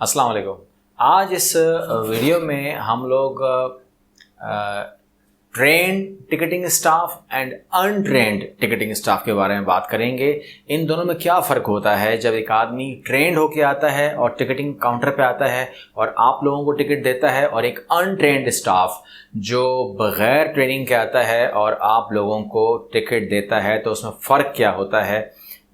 अस्सलाम वालेकुम। आज इस वीडियो में हम लोग trend ticketing staff and untrained ticketing staff के बारे में बात करेंगे। इन दोनों में क्या फ़र्क होता है जब एक आदमी ट्रेंड होके आता है और टिकटिंग काउंटर पे आता है और आप लोगों को टिकट देता है, और एक अनट्रेंड स्टाफ जो बग़ैर ट्रेनिंग के आता है और आप लोगों को टिकट देता है, तो उसमें फ़र्क क्या होता है।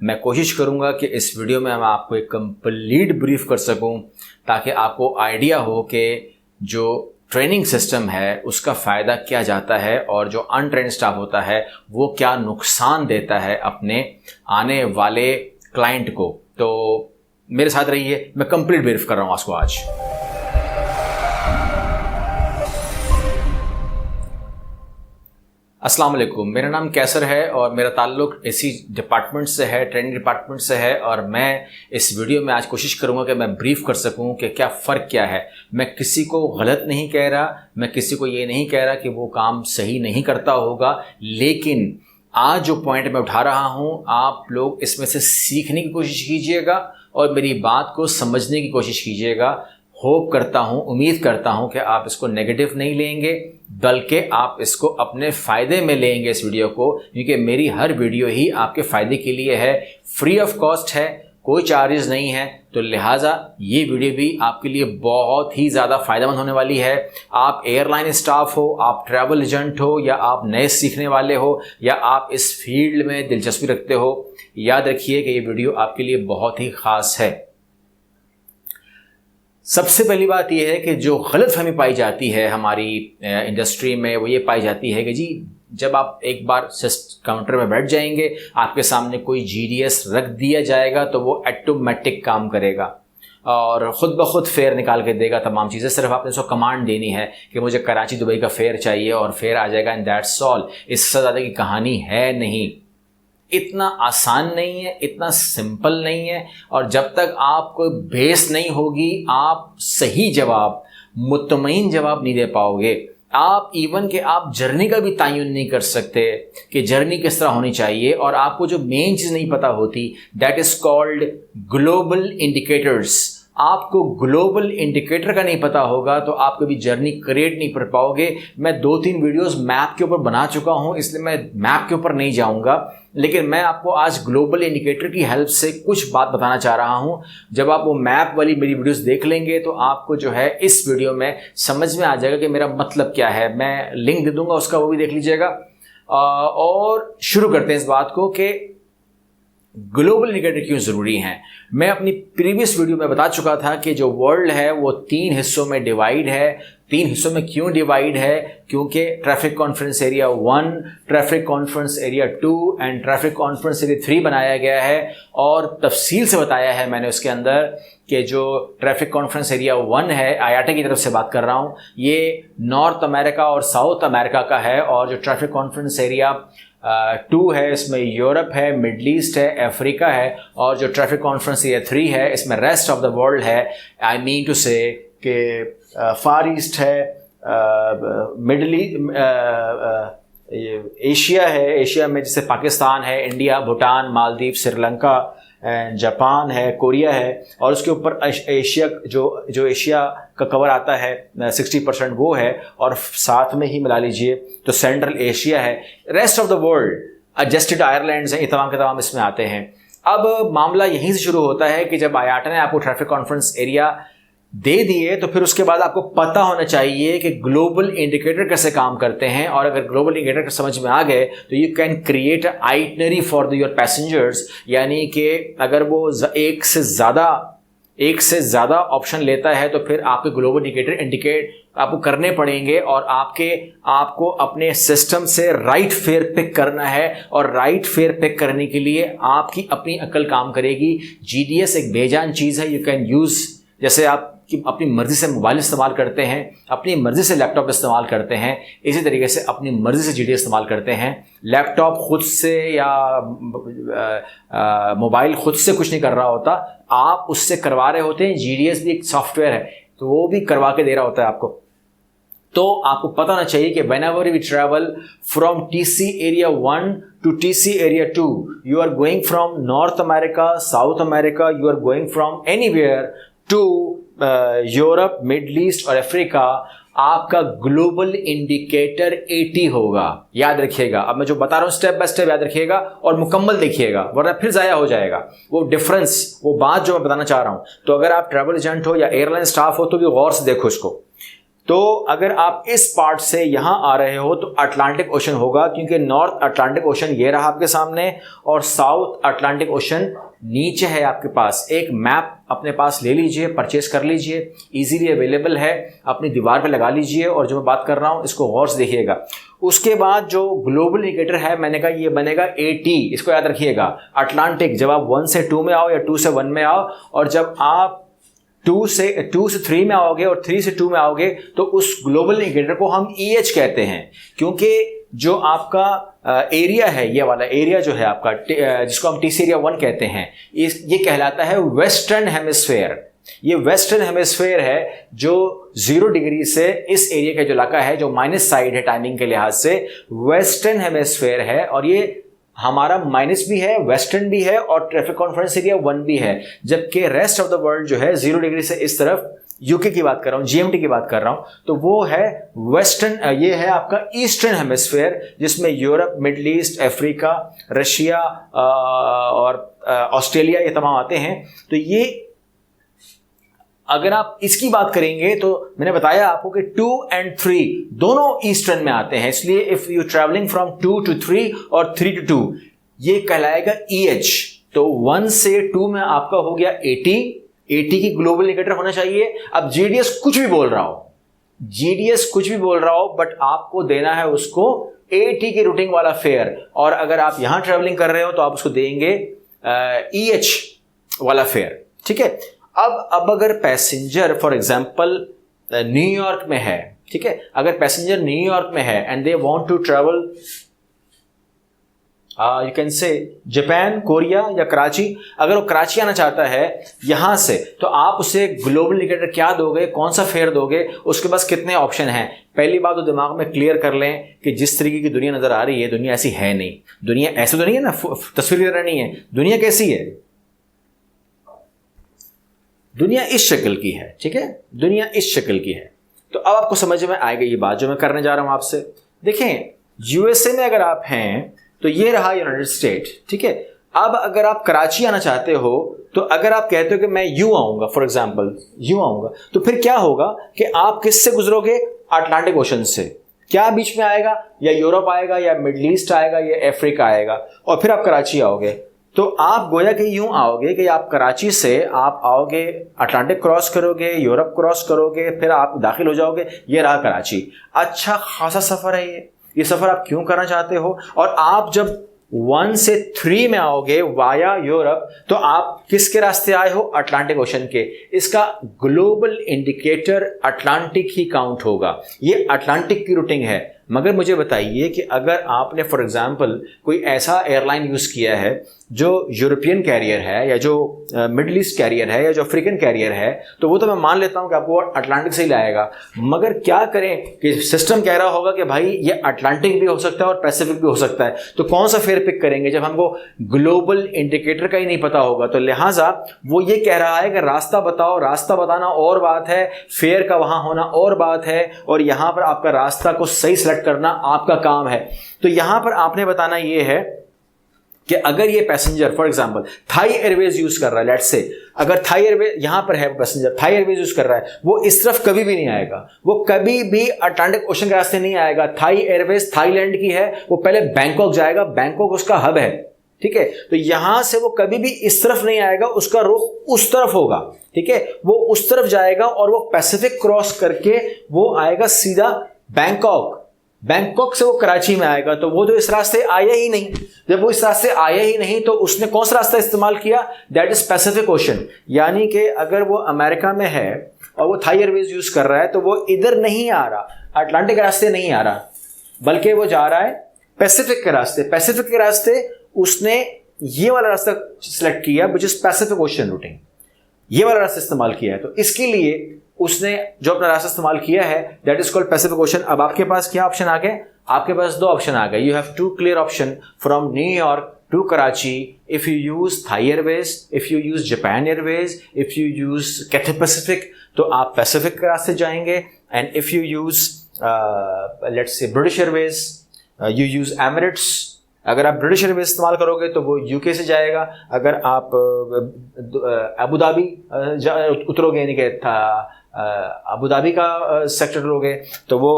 मैं कोशिश करूंगा कि इस वीडियो में मैं आपको एक कंप्लीट ब्रीफ कर सकूं, ताकि आपको आइडिया हो कि जो ट्रेनिंग सिस्टम है उसका फ़ायदा क्या जाता है और जो अनट्रेंड स्टाफ होता है वो क्या नुकसान देता है अपने आने वाले क्लाइंट को। तो मेरे साथ रहिए, मैं कंप्लीट ब्रीफ कर रहा हूँ आपको आज। अस्सलाम वालेकुम, मेरा नाम कैसर है और मेरा ताल्लुक़ इसी डिपार्टमेंट से है, ट्रेनिंग डिपार्टमेंट से है। और मैं इस वीडियो में आज कोशिश करूंगा कि मैं ब्रीफ कर सकूं कि क्या फ़र्क क्या है। मैं किसी को गलत नहीं कह रहा, मैं किसी को ये नहीं कह रहा कि वो काम सही नहीं करता होगा, लेकिन आज जो पॉइंट मैं उठा रहा हूँ आप लोग इसमें से सीखने की कोशिश कीजिएगा और मेरी बात को समझने की कोशिश कीजिएगा। होप करता हूँ, उम्मीद करता हूँ कि आप इसको नेगेटिव नहीं लेंगे, बल्कि आप इसको अपने फ़ायदे में लेंगे इस वीडियो को, क्योंकि मेरी हर वीडियो ही आपके फ़ायदे के लिए है, फ्री ऑफ कॉस्ट है, कोई चार्जेस नहीं है। तो लिहाजा ये वीडियो भी आपके लिए बहुत ही ज़्यादा फ़ायदेमंद होने वाली है। आप एयरलाइन स्टाफ हो, आप ट्रैवल एजेंट हो, या आप नए सीखने वाले हो, या आप इस फील्ड में दिलचस्पी रखते हो, याद रखिए कि ये वीडियो आपके लिए बहुत ही ख़ास है। सबसे पहली बात यह है कि जो गलतफहमी पाई जाती है हमारी इंडस्ट्री में, वो ये पाई जाती है कि जी जब आप एक बार काउंटर में बैठ जाएंगे, आपके सामने कोई जीडीएस रख दिया जाएगा तो वो ऑटोमेटिक काम करेगा और ख़ुद ब खुद फेयर निकाल के देगा तमाम चीज़ें। सिर्फ आपने उसको कमांड देनी है कि मुझे कराची दुबई का फेयर चाहिए और फेयर आ जाएगा, एंड दैट्स ऑल। इससे ज़्यादा की कहानी है नहीं। इतना आसान नहीं है, इतना सिंपल नहीं है, और जब तक आपको बेस नहीं होगी आप सही जवाब, मुतमईन जवाब नहीं दे पाओगे। आप इवन कि आप जर्नी का भी तयन नहीं कर सकते कि जर्नी किस तरह होनी चाहिए, और आपको जो मेन चीज़ नहीं पता होती, that is called global indicators. आपको ग्लोबल इंडिकेटर का नहीं पता होगा तो आप कभी जर्नी क्रिएट नहीं कर पाओगे। मैं 2-3 वीडियोस मैप के ऊपर बना चुका हूं, इसलिए मैं मैप के ऊपर नहीं जाऊंगा, लेकिन मैं आपको आज ग्लोबल इंडिकेटर की हेल्प से कुछ बात बताना चाह रहा हूं। जब आप वो मैप वाली मेरी वीडियोस देख लेंगे तो आपको जो है इस वीडियो में समझ में आ जाएगा कि मेरा मतलब क्या है। मैं लिंक दे दूंगा उसका, वो भी देख लीजिएगा। और शुरू करते हैं इस बात को कि ग्लोबल इंडिकेटर क्यों ज़रूरी हैं। मैं अपनी प्रीवियस वीडियो में बता चुका था कि जो वर्ल्ड है वो 3 हिस्सों में डिवाइड है। 3 हिस्सों में क्यों डिवाइड है? क्योंकि traffic conference area 1, traffic conference area 2 and traffic conference area 3 बनाया गया है, और तफसील से बताया है मैंने उसके अंदर कि जो ट्रैफिक कॉन्फ्रेंस एरिया 1 है, IATA की तरफ से बात कर रहा हूँ, ये नॉर्थ अमेरिका और साउथ अमेरिका का है, और जो ट्रैफिक कॉन्फ्रेंस एरिया 2 है इसमें यूरोप है, मिडल ईस्ट है, अफ्रीका है, और जो ट्रैफिक कॉन्फ्रेंस एरिया 3 है इसमें रेस्ट ऑफ द वर्ल्ड है। आई मीन टू से कि फार ईस्ट है, मिडल एशिया है, एशिया में जैसे पाकिस्तान है, इंडिया, भूटान, मालदीव, श्रीलंका, जापान है, कोरिया है, और उसके ऊपर एशिया जो एशिया का कवर आता है 60% वो है, और साथ में ही मिला लीजिए तो सेंट्रल एशिया है। Rest of the world adjusted Irelands हैं, ये तमाम के तमाम इसमें आते हैं। अब मामला यहीं से शुरू होता है कि जब IATA ने आपको ट्रैफिक कॉन्फ्रेंस एरिया दे दिए तो फिर उसके बाद आपको पता होना चाहिए कि ग्लोबल इंडिकेटर कैसे काम करते हैं, और अगर ग्लोबल इंडिकेटर समझ में आ गए तो you can create a itinerary for your passengers. यानी कि अगर वो एक से ज़्यादा ऑप्शन लेता है तो फिर आपके ग्लोबल इंडिकेटर इंडिकेट आपको करने पड़ेंगे, और आपको अपने सिस्टम से राइट फेयर पिक करना है, और राइट फेयर पिक करने के लिए आपकी अपनी अक्ल काम करेगी। GDS एक बेजान चीज़ है। यू कैन यूज़, जैसे आप कि अपनी मर्ज़ी से मोबाइल इस्तेमाल करते हैं, अपनी मर्ज़ी से लैपटॉप इस्तेमाल करते हैं, इसी तरीके से अपनी मर्ज़ी से GDS इस्तेमाल करते हैं। लैपटॉप खुद से या मोबाइल खुद से कुछ नहीं कर रहा होता, आप उससे करवा रहे होते हैं। GDS भी एक सॉफ्टवेयर है तो वो भी करवा के दे रहा होता है आपको। तो आपको पता होना चाहिए कि whenever we travel from TC area 1 to TC area 2, you are going from North America, South America, you are going from anywhere to Europe, Middle East और अफ्रीका, आपका ग्लोबल इंडिकेटर 80 होगा। याद रखिएगा, अब मैं जो बता रहा हूं स्टेप बाय स्टेप याद रखिएगा और मुकम्मल देखिएगा, वरना फिर जाया हो जाएगा वो डिफरेंस, वो बात जो मैं बताना चाह रहा हूं। तो अगर आप ट्रैवल एजेंट हो या एयरलाइन स्टाफ हो तो भी गौर से देखो इसको। तो अगर आप इस पार्ट से यहां आ रहे हो तो अटलांटिक ओशन होगा, क्योंकि नॉर्थ अटलांटिक ओशन ये रहा आपके सामने और साउथ अटलांटिक ओशन नीचे है आपके पास। एक मैप अपने पास ले लीजिए, परचेस कर लीजिए, इजीली अवेलेबल है, अपनी दीवार पे लगा लीजिए और जो मैं बात कर रहा हूं इसको गौर से देखिएगा। उसके बाद जो ग्लोबल इंडिकेटर है, मैंने कहा ये बनेगा 80, इसको याद रखिएगा। अटलांटिक, जब आप 1 से 2 में आओ या 2 से 1 में आओ, और जब आप 2 से 3 में आओगे और 3 से 2 में आओगे तो उस ग्लोबल इंडिकेटर को हम EH कहते हैं, क्योंकि जो आपका एरिया है, ये वाला एरिया जो है आपका, जिसको हम TC एरिया 1 कहते हैं, ये कहलाता है वेस्टर्न हेमिस्फेयर। ये वेस्टर्न हेमिस्फेयर है जो 0 डिग्री से इस एरिया का जो इलाका है, जो माइनस साइड है टाइमिंग के लिहाज से, वेस्टर्न हेमिस्फेयर है। और ये हमारा माइनस भी है, वेस्टर्न भी है और ट्रैफिक कॉन्फ्रेंस एरिया 1 भी है। जबकि रेस्ट ऑफ द वर्ल्ड जो है 0 डिग्री से इस तरफ, यूके की बात कर रहा हूं, GMT की बात कर रहा हूं, तो वो है वेस्टर्न, ये है आपका ईस्टर्न हेमिस्फेयर, जिसमें Europe, Middle east, Africa, Russia और ऑस्ट्रेलिया ये तमाम आते हैं। तो ये अगर आप इसकी बात करेंगे तो मैंने बताया आपको कि 2 और 3 दोनों ईस्टर्न में आते हैं, इसलिए if you travelling from 2 to 3 और 3 to 2 ये कहलाएगा EH। तो 1 से 2 में आपका हो गया 80 की ग्लोबल इंडिकेटर होना चाहिए। अब GDS कुछ भी बोल रहा हो, GDS कुछ भी बोल रहा हो, बट आपको देना है उसको 80 की रूटिंग वाला फेयर। और अगर आप यहां ट्रैवलिंग कर रहे हो तो आप उसको देंगे EH वाला फेयर, ठीक है। अब अगर पैसेंजर फॉर एग्जांपल न्यूयॉर्क में है, ठीक है, अगर पैसेंजर न्यूयॉर्क में है and they want to travel you can say Japan, Korea या कराची, अगर वो कराची आना चाहता है यहां से, तो आप उसे ग्लोबल इंडिकेटर क्या दोगे, कौन सा फेयर दोगे, उसके पास कितने ऑप्शन हैं। पहली बात तो दिमाग में क्लियर कर लें कि जिस तरीके की दुनिया नजर आ रही है, दुनिया ऐसी है नहीं। दुनिया ऐसी तो नहीं है ना, तस्वीर की तरह नहीं है। दुनिया कैसी है? दुनिया इस शक्ल की है, ठीक है, दुनिया इस शक्ल की है। तो अब आपको समझ में आएगा ये बात जो मैं करने जा रहा हूं आपसे। देखें, यूएसए में अगर आप हैं तो ये रहा यूनाइटेड स्टेट, ठीक है। अब अगर आप कराची आना चाहते हो तो अगर आप कहते हो कि मैं यूं आऊंगा, फॉर एग्जांपल यूं आऊंगा, तो फिर क्या होगा कि आप किससे गुजरोगे? अटलांटिक ओशन से। क्या बीच में आएगा? या यूरोप आएगा, या मिडल ईस्ट आएगा, या अफ्रीका आएगा, और फिर आप कराची आओगे। तो आप गोया कि यूं आओगे कि आप कराची से आप आओगे, अटलांटिक क्रॉस करोगे, यूरोप क्रॉस करोगे, फिर आप दाखिल हो जाओगे। ये रहा कराची। अच्छा खासा सफर है ये सफर आप क्यों करना चाहते हो? और आप जब 1 से 3 में आओगे वाया यूरोप, तो आप किसके रास्ते आए हो? अटलांटिक ओशन के। इसका ग्लोबल इंडिकेटर अटलांटिक ही काउंट होगा। ये अटलांटिक की रूटिंग है। मगर मुझे बताइए कि अगर आपने फॉर एग्जांपल कोई ऐसा एयरलाइन यूज़ किया है जो यूरोपियन कैरियर है, या जो मिडल ईस्ट कैरियर है, या जो अफ्रीकन कैरियर है, तो वो तो मैं मान लेता हूं कि आपको अटलांटिक से ही लाएगा। मगर क्या करें कि सिस्टम कह रहा होगा कि भाई ये अटलांटिक भी हो सकता है और पैसिफिक भी हो सकता है, तो कौन सा फेयर पिक करेंगे जब हमको ग्लोबल इंडिकेटर का ही नहीं पता होगा? तो लिहाजा वो ये कह रहा है कि रास्ता बताओ। रास्ता बताना और बात है, फेयर का वहां होना और बात है, और यहां पर आपका रास्ता को सही सेलेक्ट करना आपका काम है। तो यहां पर आपने बताना यह है कि अगर ये passenger for example Thai Airways use कर रहा है, लेट्स से अगर थाई एयरवेज यहां पर है, पैसेंजर थाई एयरवेज यूज कर रहा है, वो इस तरफ कभी भी नहीं आएगा, वो कभी भी अटलांटिक ओशन के रास्ते नहीं आएगा। थाई एयरवेज थाईलैंड की है, वो पहले बैंकॉक जाएगा, बैंकॉक उसका हब है, ठीक है। तो यहां से वो कभी भी इस तरफ नहीं आएगा, उसका रुख उस तरफ होगा, ठीक है। वो उस तरफ जाएगा और वो पैसिफिक क्रॉस करके वो आएगा सीधा बैंकॉक। बैंकॉक से वो कराची में आएगा। तो वो तो इस रास्ते आया ही नहीं। जब वो इस रास्ते आया ही नहीं तो उसने कौन सा रास्ता इस्तेमाल किया? That is Pacific ocean. यानी कि अगर वो अमेरिका में है और वो थाई एयरवेज यूज कर रहा है, तो वो इधर नहीं आ रहा, अटलांटिक रास्ते नहीं आ रहा, बल्कि वो जा रहा है पैसिफिक के रास्ते। पैसिफिक के रास्ते उसने ये वाला रास्ता सिलेक्ट किया, which is Pacific ocean routing. ये वाला रास्ता इस्तेमाल किया है। तो इसके लिए उसने जो अपना रास्ता इस्तेमाल किया है, that is called Pacific ocean. अब आपके पास क्या ऑप्शन आ गए? आपके पास 2 ऑप्शन आ गए। You have 2 clear option from New York to Karachi, if you use Thai Airways, if you use Japan Airways, if you use Cathay Pacific, तो आप पैसिफिक के रास्ते जाएंगे. And if you use let's say British Airways, you use Emirates, अगर आप British Airways इस्तेमाल करोगे तो वो यूके से जाएगा. अगर आप अबू धाबी उतरोगे, यानी कि अबू धाबी का सेक्टर लोगे तो वो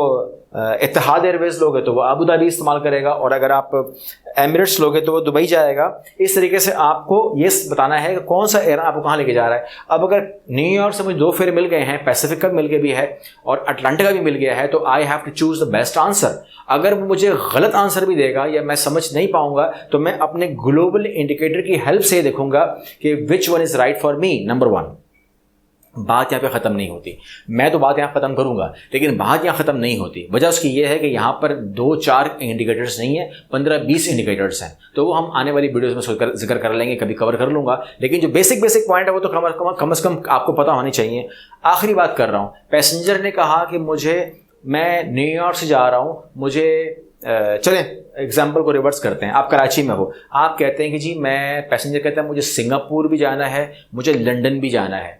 इत्तेहाद एयरवेज लोगे तो वो अबू धाबी इस्तेमाल करेगा. और अगर आप एमिरेट्स लोगे तो वो दुबई जाएगा. इस तरीके से आपको ये बताना है कि कौन सा एयरलाइन आपको कहाँ लेके जा रहा है. अब अगर न्यूयॉर्क से मुझे 2 फेयर मिल गए हैं, पैसिफिक का मिल गया भी है और अटलांटिक का भी मिल गया है, तो I have to choose the best answer. अगर वो मुझे गलत आंसर भी देगा या मैं समझ नहीं पाऊंगा तो मैं अपने ग्लोबल इंडिकेटर की हेल्प से देखूंगा कि which one is right for me. Number 1, बात यहाँ पे ख़त्म नहीं होती. मैं तो बात यहाँ ख़त्म करूँगा लेकिन बात यहाँ ख़त्म नहीं होती. वजह उसकी ये है कि यहाँ पर 2-4 इंडिकेटर्स नहीं है, 15-20 इंडिकेटर्स हैं. तो वो हम आने वाली वीडियोस में जिक्र कर लेंगे, कभी कवर कर लूँगा. लेकिन जो बेसिक पॉइंट है वो तो कम से कम आपको पता होनी चाहिए. आखिरी बात कर रहा हूँ. पैसेंजर ने कहा कि मैं न्यूयॉर्क से जा रहा हूँ, मुझे चलें एग्जाम्पल को रिवर्स करते हैं. आप कराची में हो, आप कहते हैं कि जी पैसेंजर कहता है मुझे सिंगापुर भी जाना है, मुझे लंदन भी जाना है.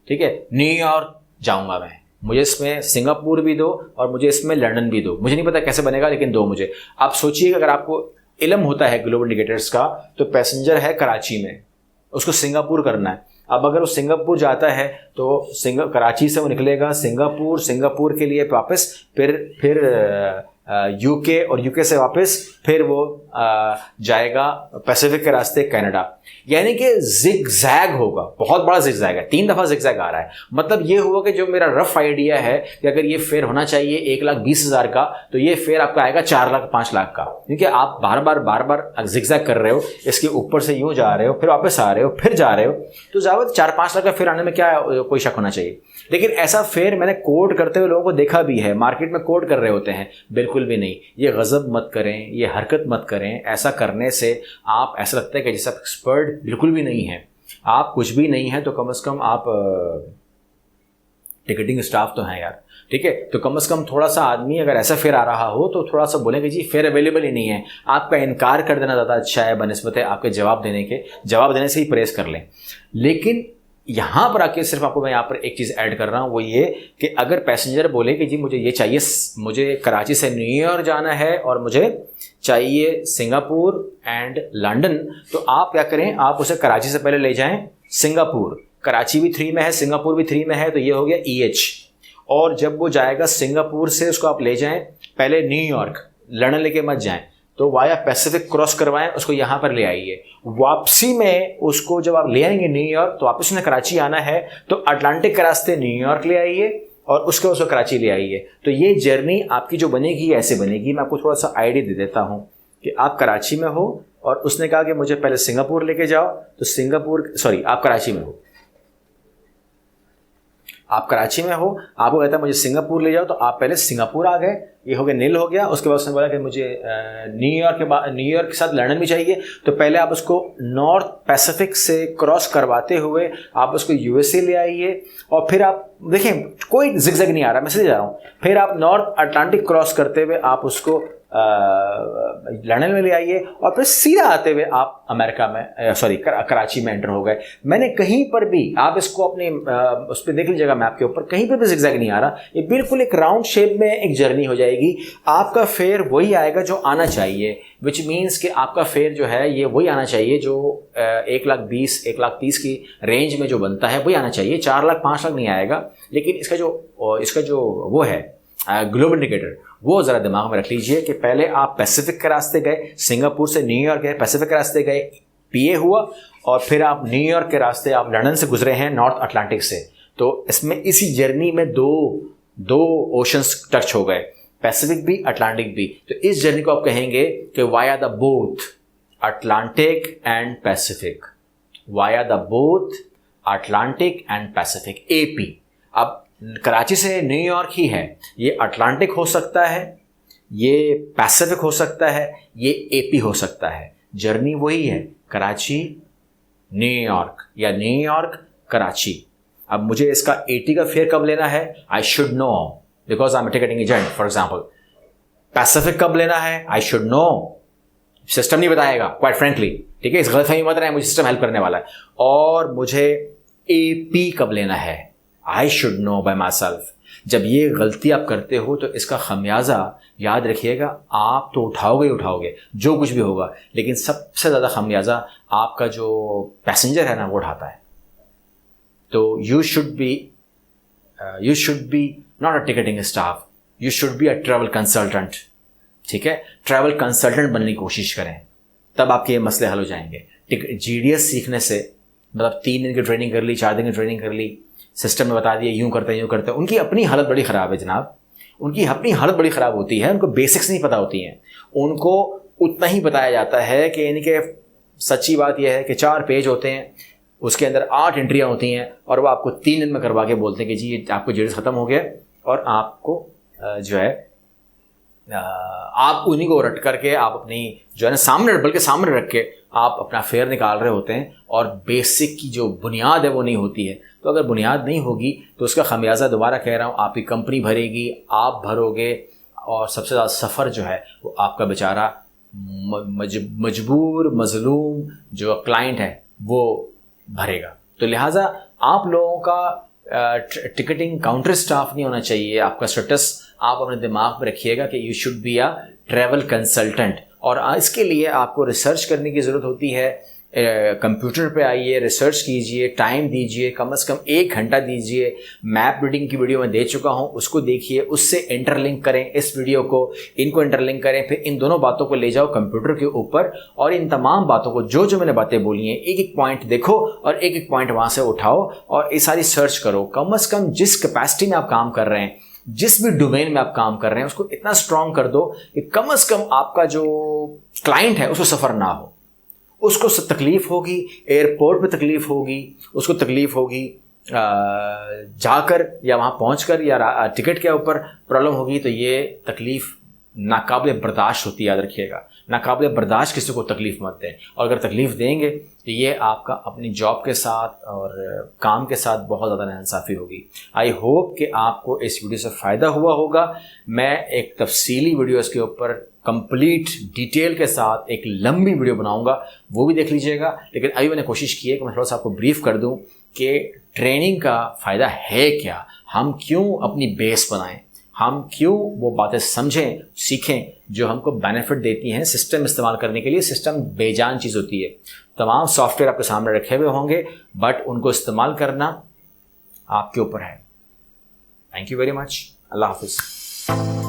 ठीक है, न्यूयॉर्क जाऊंगा मैं, मुझे इसमें सिंगापुर भी दो और मुझे इसमें लंदन भी दो. मुझे नहीं पता कैसे बनेगा लेकिन दो मुझे. आप सोचिए अगर आपको इल्म होता है ग्लोबल इंडिकेटर्स का, तो पैसेंजर है कराची में, उसको सिंगापुर करना है. अब अगर वो सिंगापुर जाता है तो कराची से वो निकलेगा सिंगापुर के लिए वापस, फिर यूके और यूके से वापस फिर वो जाएगा पैसिफिक के रास्ते कनाडा. यानी कि जिगजैग होगा, बहुत बड़ा जिगजैग है. 3 दफ़ा जिगजैग आ रहा है. मतलब ये हुआ कि जो मेरा रफ आइडिया है कि अगर ये फेयर होना चाहिए 1,20,000 का, तो ये फेयर आपका आएगा 4 लाख 5 लाख का. क्योंकि आप बार बार जिगजैग कर रहे हो, इसके ऊपर से यूँ जा रहे हो, फिर वापस आ रहे हो, फिर जा रहे हो, तो ज़्यादा 4-5 लाख का फेयर आने में क्या कोई शक होना चाहिए. लेकिन ऐसा फेयर मैंने कोट करते हुए लोगों को देखा भी है, मार्केट में कोट कर रहे होते हैं. बिल्कुल भी नहीं. ये गज़ब मत करें, ये हरकत मत करें. ऐसा करने से आप ऐसा लगता है कि जैसे आप एक्सपर्ट बिल्कुल भी नहीं है, आप कुछ भी नहीं है, तो कम से कम आप टिकटिंग स्टाफ तो हैं यार. ठीक है, तो कम से कम थोड़ा सा आदमी अगर ऐसा फेयर आ रहा हो तो थोड़ा सा बोले कि जी फेयर अवेलेबल ही नहीं है. आपका इनकार कर देना ज़्यादा अच्छा है बनिस्बत है आपके जवाब देने से ही प्रेस कर लें. लेकिन यहाँ पर आके सिर्फ आपको मैं यहाँ पर एक चीज़ ऐड कर रहा हूँ, वो ये कि अगर पैसेंजर बोले कि जी मुझे ये चाहिए, मुझे कराची से न्यूयॉर्क जाना है और मुझे चाहिए सिंगापुर एंड लंदन, तो आप क्या करें, आप उसे कराची से पहले ले जाएं सिंगापुर. कराची भी 3 में है, सिंगापुर भी 3 में है, तो ये हो गया EH. और जब वो जाएगा सिंगापुर से उसको आप ले जाएं पहले न्यूयॉर्क, लंदन लेके मत जाएं, तो वाया पैसिफिक क्रॉस करवाएं, उसको यहाँ पर ले आइए. वापसी में उसको जब आप ले आएंगे न्यूयॉर्क, तो वापस में कराची आना है तो अटलांटिक के रास्ते न्यूयॉर्क ले आइए और उसके उसको कराची ले आइए. तो ये जर्नी आपकी जो बनेगी ऐसे बनेगी. मैं आपको थोड़ा सा आइडिया दे देता हूँ कि आप कराची में हो और उसने कहा कि मुझे पहले सिंगापुर लेके जाओ, तो आप कराची में हो, आपको कहता है मुझे सिंगापुर ले जाओ, तो आप पहले सिंगापुर आ गए, ये हो गया नील हो गया. उसके बाद उसने बोला कि मुझे न्यूयॉर्क के साथ लंदन भी चाहिए, तो पहले आप उसको नॉर्थ पैसिफिक से क्रॉस करवाते हुए आप उसको USA ले आइए. और फिर आप देखें कोई जिगजैग नहीं आ रहा, मैं सीधे जा रहा हूँ. फिर आप नॉर्थ अटलांटिक क्रॉस करते हुए आप उसको लंदन में ले आइए और फिर सीधा आते हुए आप अमेरिका में कराची में एंटर हो गए. मैंने कहीं पर भी, आप इसको अपने उस पर देख लीजिएगा मैप के ऊपर, कहीं पर भी जिगजैग नहीं आ रहा. ये बिल्कुल एक राउंड शेप में एक जर्नी हो जाएगी. आपका फेयर वही आएगा जो आना चाहिए, विच मीन्स कि आपका फेयर जो है ये वही आना चाहिए जो 1,20,000-1,30,000 की रेंज में जो बनता है वही आना चाहिए. 4 लाख 5 लाख नहीं आएगा. लेकिन इसका जो वो है ग्लोबल इंडिकेटर, वो ज़रा दिमाग में रख लीजिए कि पहले आप पैसिफिक के रास्ते गए, सिंगापुर से न्यूयॉर्क गए, पैसिफिक के रास्ते गए, PA हुआ, और फिर आप न्यूयॉर्क के रास्ते आप लंदन से गुजरे हैं नॉर्थ अटलांटिक से. तो इसमें इसी जर्नी में दो ओशंस टच हो गए, पैसिफिक भी अटलांटिक भी. तो इस जर्नी को आप कहेंगे कि via the both Atlantic and Pacific, via the both Atlantic and Pacific, AP. अब कराची से न्यूयॉर्क ही है, ये अटलांटिक हो सकता है, ये पैसिफिक हो सकता है, ये AP हो सकता है. जर्नी वही है, कराची न्यूयॉर्क या न्यूयॉर्क कराची. अब मुझे इसका AT का फेयर कब लेना है, I should know because I am ticketing agent for example. Pacific कब लेना है, आई शुड नो सिस्टम नहीं बताएगा, क्वाइट फ्रेंकली, ठीक है। इस गलतफहमी मत रहे, मुझे सिस्टम हेल्प करने वाला है। और मुझे AP कब लेना है, I should know bye my self. जब ये गलती आप करते हो तो इसका खमियाजा याद रखिएगा, आप तो उठाओगे ही उठाओगे जो कुछ भी होगा, लेकिन सबसे ज़्यादा खमियाजा आपका जो पैसेंजर है ना वो उठाता है। तो you should be not a ticketing staff, you should be a travel consultant, ठीक है। ट्रैवल कंसल्टेंट बनने की कोशिश करें, तब आपके ये मसले हल हो जाएंगे। GDS सीखने से मतलब 3 दिन की ट्रेनिंग कर ली, 4 दिन की ट्रेनिंग कर ली, सिस्टम में बता दिया यूँ करते हैं। उनकी अपनी हालत बड़ी ख़राब है जनाब, उनकी अपनी हालत बड़ी ख़राब होती है, उनको बेसिक्स नहीं पता होती हैं। उनको उतना ही बताया जाता है कि इनके सच्ची बात यह है कि 4 पेज होते हैं, उसके अंदर 8 एंट्रियाँ होती हैं, और वो आपको 3 दिन में करवा के बोलते हैं कि जी ये आपको GDS ख़त्म हो गया, और आपको जो है आप उन्हीं को रट करके आप अपनी जो है ना सामने, बल्कि सामने रख के आप अपना फेयर निकाल रहे होते हैं, और बेसिक की जो बुनियाद है वो नहीं होती है। तो अगर बुनियाद नहीं होगी तो उसका खमियाजा दोबारा कह रहा हूँ, आपकी कंपनी भरेगी, आप भरोगे, और सबसे ज़्यादा सफ़र जो है वो आपका बेचारा मजबूर मजलूम जो क्लाइंट है वो भरेगा। तो लिहाजा आप लोगों का टिकटिंग काउंटर स्टाफ नहीं होना चाहिए। आपका स्टेटस आप अपने दिमाग में रखिएगा कि you should be a travel consultant, और इसके लिए आपको रिसर्च करने की ज़रूरत होती है। कंप्यूटर पे आइए, रिसर्च कीजिए, टाइम दीजिए, कम से कम 1 घंटा दीजिए। मैप रीडिंग की वीडियो मैं दे चुका हूँ, उसको देखिए, उससे इंटरलिंक करें इस वीडियो को, इनको इंटरलिंक करें, फिर इन दोनों बातों को ले जाओ कंप्यूटर के ऊपर, और इन तमाम बातों को जो जो मैंने बातें बोली हैं एक एक पॉइंट देखो, और एक एक पॉइंट वहाँ से उठाओ, और ये सारी सर्च करो। कम से कम जिस कैपेसिटी में आप काम कर रहे हैं, जिस भी डोमेन में आप काम कर रहे हैं, उसको इतना स्ट्रांग कर दो कि कम से कम आपका जो क्लाइंट है उसको सफ़र ना हो, उसको तकलीफ़ होगी, एयरपोर्ट पे तकलीफ़ होगी, उसको तकलीफ़ होगी जाकर या वहाँ पहुँचकर, या टिकट के ऊपर प्रॉब्लम होगी। तो ये तकलीफ़ नाकाबिल बर्दाश्त होती है, याद रखिएगा। नाकाबिल बर्दाश्त किसी को तकलीफ़ मत दें, और अगर तकलीफ़ देंगे तो ये आपका अपनी जॉब के साथ और काम के साथ बहुत ज़्यादा नाइंसाफ़ी होगी। आई होप कि आपको इस वीडियो से फ़ायदा हुआ होगा। मैं एक तफसीली वीडियो इसके ऊपर कंप्लीट डिटेल के साथ एक लंबी वीडियो बनाऊंगा, वो भी देख लीजिएगा। लेकिन अभी मैंने कोशिश की है कि मैं थोड़ा सा आपको ब्रीफ कर दूं कि ट्रेनिंग का फ़ायदा है क्या, हम क्यों अपनी बेस बनाएं, हम क्यों वो बातें समझें, सीखें जो हमको बेनिफिट देती हैं। सिस्टम इस्तेमाल करने के लिए सिस्टम बेजान चीज़ होती है, तमाम सॉफ्टवेयर आपके सामने रखे हुए होंगे, बट उनको इस्तेमाल करना आपके ऊपर है। Thank you very much. अल्लाह हाफिज़।